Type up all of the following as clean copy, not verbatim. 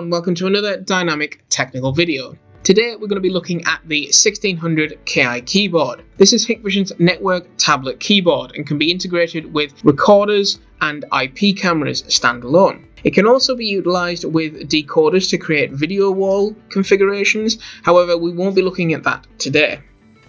and welcome to another dynamic technical video. Today we're going to be looking at the 1600KI keyboard. This is HIKVISION's network tablet keyboard and can be integrated with recorders and IP cameras standalone. It can also be utilized with decoders to create video wall configurations, however we won't be looking at that today.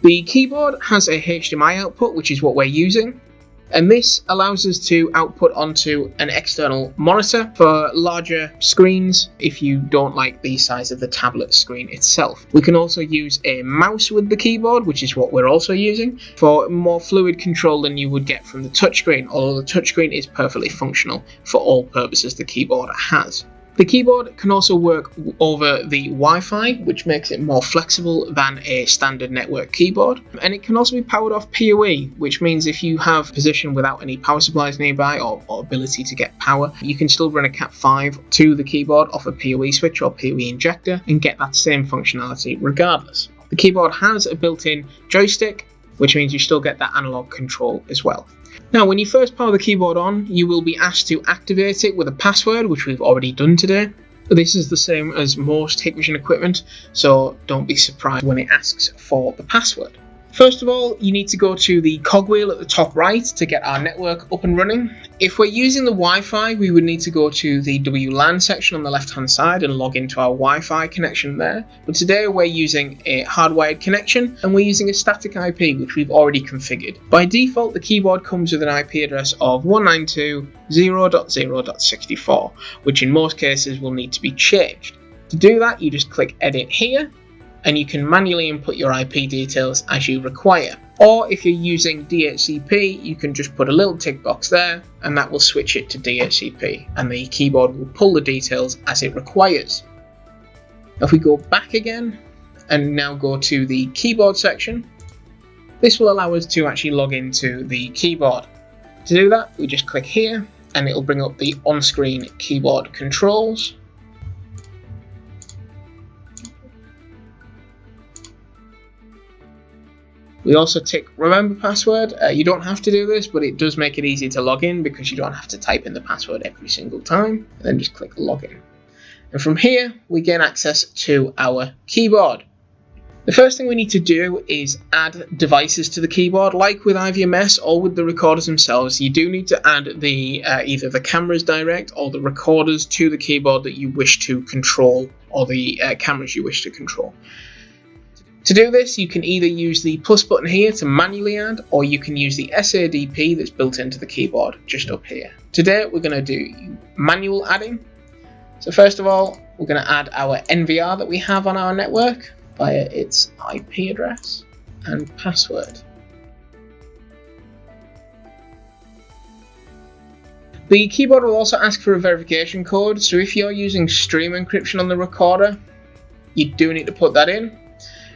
The keyboard has a HDMI output, which is what we're using, and this allows us to output onto an external monitor for larger screens if you don't like the size of the tablet screen itself. We can also use a mouse with the keyboard, which is what we're also using, for more fluid control than you would get from the touchscreen, although the touchscreen is perfectly functional for all purposes the keyboard has. The keyboard can also work over the Wi-Fi, which makes it more flexible than a standard network keyboard. And it can also be powered off PoE, which means if you have a position without any power supplies nearby or ability to get power, you can still run a Cat5 to the keyboard off a PoE switch or PoE injector and get that same functionality regardless. The keyboard has a built-in joystick, which means you still get that analog control as well. Now, when you first power the keyboard on, you will be asked to activate it with a password, which we've already done today. This is the same as most HIKVISION equipment, so don't be surprised when it asks for the password. First of all, you need to go to the cogwheel at the top right to get our network up and running. If we're using the Wi-Fi, we would need to go to the WLAN section on the left-hand side and log into our Wi-Fi connection there. But today we're using a hardwired connection and we're using a static IP, which we've already configured. By default, the keyboard comes with an IP address of 192.0.0.64, which in most cases will need to be changed. To do that, you just click Edit here, and you can manually input your IP details as you require. Or if you're using DHCP, you can just put a little tick box there and that will switch it to DHCP, and the keyboard will pull the details as it requires. If we go back again and now go to the keyboard section, this will allow us to actually log into the keyboard. To do that, we just click here and it will bring up the on-screen keyboard controls. We also tick remember password. You don't have to do this, but it does make it easy to log in because you don't have to type in the password every single time. And then just click login. And from here, we gain access to our keyboard. The first thing we need to do is add devices to the keyboard. Like with IVMS or with the recorders themselves, you do need to add the either the cameras direct or the recorders to the keyboard that you wish to control, or the cameras you wish to control. To do this, you can either use the plus button here to manually add, or you can use the SADP that's built into the keyboard just up here. Today we're going to do manual adding. So first of all, we're going to add our NVR that we have on our network via its IP address and password. The keyboard will also ask for a verification code, so if you're using stream encryption on the recorder, you do need to put that in.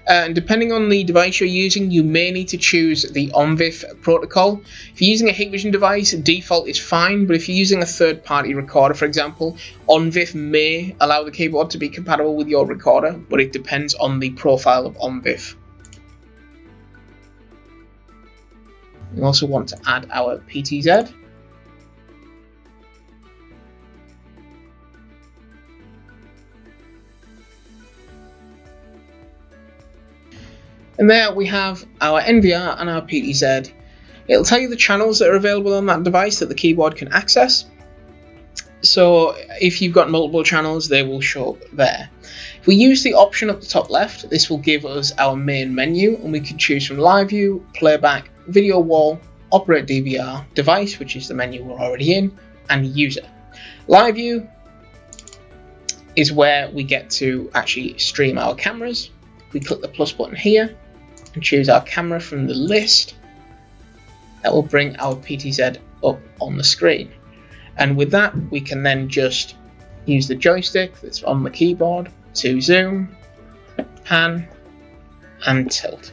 And depending on the device you're using, you may need to choose the 𝐂𝐸𝐕 protocol. If you're using a HIKVISION device, default is fine, but if you're using a third-party recorder, for example, 𝐂𝐸𝐕 may allow the keyboard to be compatible with your recorder, but it depends on the profile of 𝐂𝐸𝐕. We also want to add our PTZ. And there we have our NVR and our PTZ. It'll tell you the channels that are available on that device that the keyboard can access. So if you've got multiple channels, they will show up there. If we use the option up the top left, this will give us our main menu, and we can choose from Live View, Playback, Video Wall, Operate DVR, Device, which is the menu we're already in, and User. Live View is where we get to actually stream our cameras. We click the plus button here and choose our camera from the list. That will bring our PTZ up on the screen. And with that, we can then just use the joystick that's on the keyboard to zoom, pan, and tilt.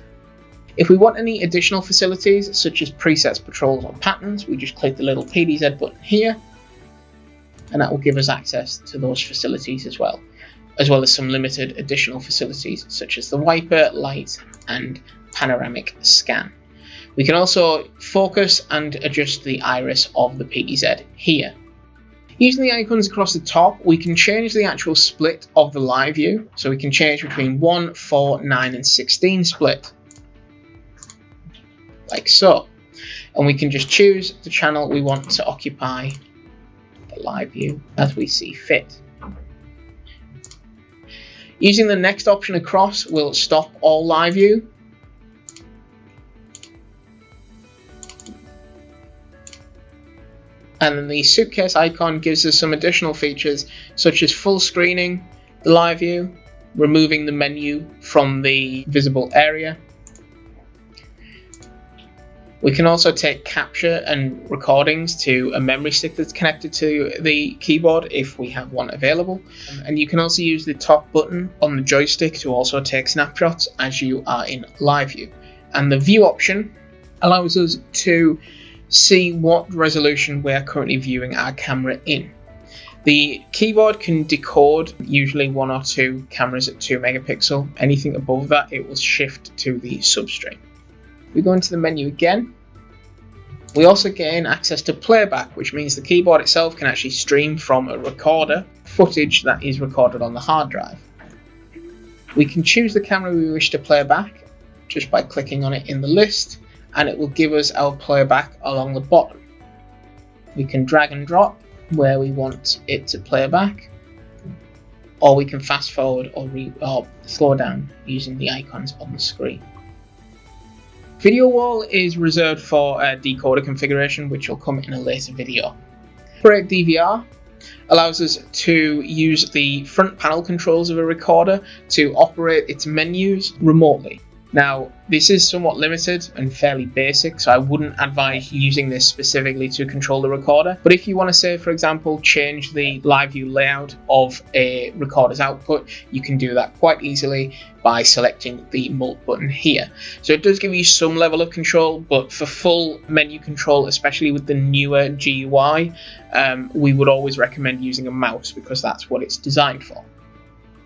If we want any additional facilities, such as presets, patrols, or patterns, we just click the little PTZ button here, and that will give us access to those facilities as well as some limited additional facilities such as the wiper, light, and panoramic scan. We can also focus and adjust the iris of the PTZ here. Using the icons across the top, we can change the actual split of the live view. So we can change between 1, 4, 9 and 16 split, like so. And we can just choose the channel we want to occupy the live view as we see fit. Using the next option across will stop all live view. And then the suitcase icon gives us some additional features such as full screening the live view, removing the menu from the visible area. We can also take capture and recordings to a memory stick that's connected to the keyboard if we have one available. And you can also use the top button on the joystick to also take snapshots as you are in live view. And the view option allows us to see what resolution we are currently viewing our camera in. The keyboard can decode usually 1 or 2 cameras at 2 megapixel. Anything above that, it will shift to the substring. We go into the menu again. We also gain access to Playback, which means the keyboard itself can actually stream from a recorder footage that is recorded on the hard drive. We can choose the camera we wish to play back just by clicking on it in the list, and it will give us our playback along the bottom. We can drag and drop where we want it to play back, or we can fast forward or slow down using the icons on the screen. Video wall is reserved for decoder configuration, which will come in a later video. Operate DVR allows us to use the front panel controls of a recorder to operate its menus remotely. Now, this is somewhat limited and fairly basic, so I wouldn't advise using this specifically to control the recorder. But if you want to, say, for example, change the live view layout of a recorder's output, you can do that quite easily by selecting the Mult button here. So it does give you some level of control, but for full menu control, especially with the newer GUI, we would always recommend using a mouse because that's what it's designed for.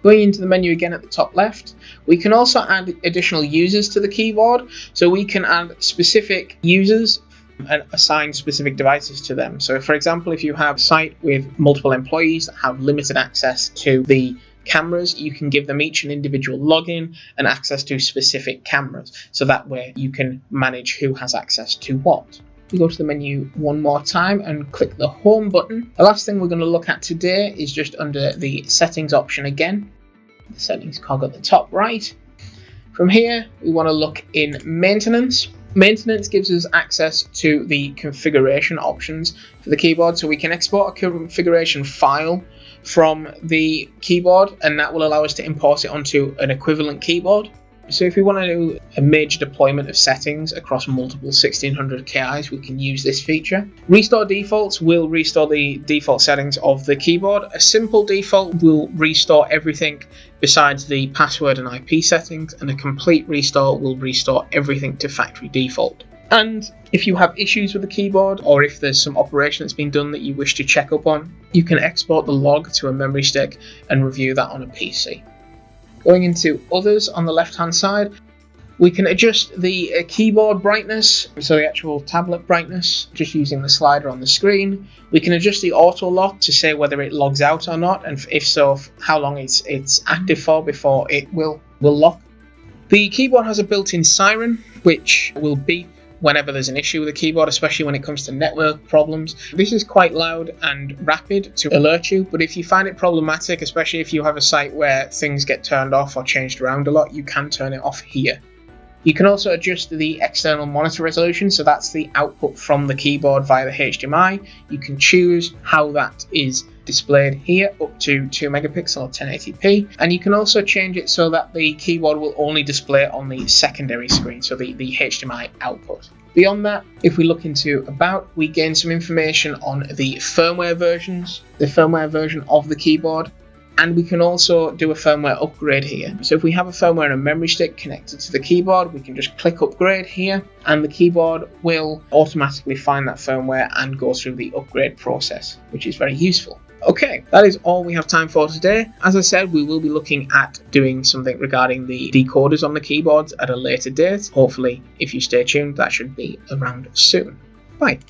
Going into the menu again at the top left, we can also add additional users to the keyboard. So we can add specific users and assign specific devices to them. So for example, if you have a site with multiple employees that have limited access to the cameras, you can give them each an individual login and access to specific cameras. So that way you can manage who has access to what. We go to the menu one more time and click the home button. The last thing we're going to look at today is just under the settings option again. The settings cog at the top right. From here, we want to look in maintenance. Maintenance gives us access to the configuration options for the keyboard, so we can export a configuration file from the keyboard, and that will allow us to import it onto an equivalent keyboard. So if we want to do a major deployment of settings across multiple 1600 KIs, we can use this feature. Restore defaults will restore the default settings of the keyboard. A simple default will restore everything besides the password and IP settings, and a complete restore will restore everything to factory default. And if you have issues with the keyboard, or if there's some operation that's been done that you wish to check up on, you can export the log to a memory stick and review that on a PC. Going into others on the left hand side, we can adjust the keyboard brightness, so the actual tablet brightness, just using the slider on the screen. We can adjust the auto lock to say whether it logs out or not, and if so, how long it's active for before it will lock. The keyboard has a built-in siren, which will beep whenever there's an issue with the keyboard, especially when it comes to network problems. This is quite loud and rapid to alert you, but if you find it problematic, especially if you have a site where things get turned off or changed around a lot, you can turn it off here. You can also adjust the external monitor resolution, so that's the output from the keyboard via the HDMI. You can choose how that is displayed here, up to 2 megapixel or 1080p, and you can also change it so that the keyboard will only display on the secondary screen, so the HDMI output. Beyond that, if we look into About, we gain some information on the firmware versions, the firmware version of the keyboard, and we can also do a firmware upgrade here. So if we have a firmware and a memory stick connected to the keyboard, we can just click upgrade here, and the keyboard will automatically find that firmware and go through the upgrade process, which is very useful. Okay, that is all we have time for today. As I said, we will be looking at doing something regarding the decoders on the keyboards at a later date. Hopefully, if you stay tuned, that should be around soon. Bye.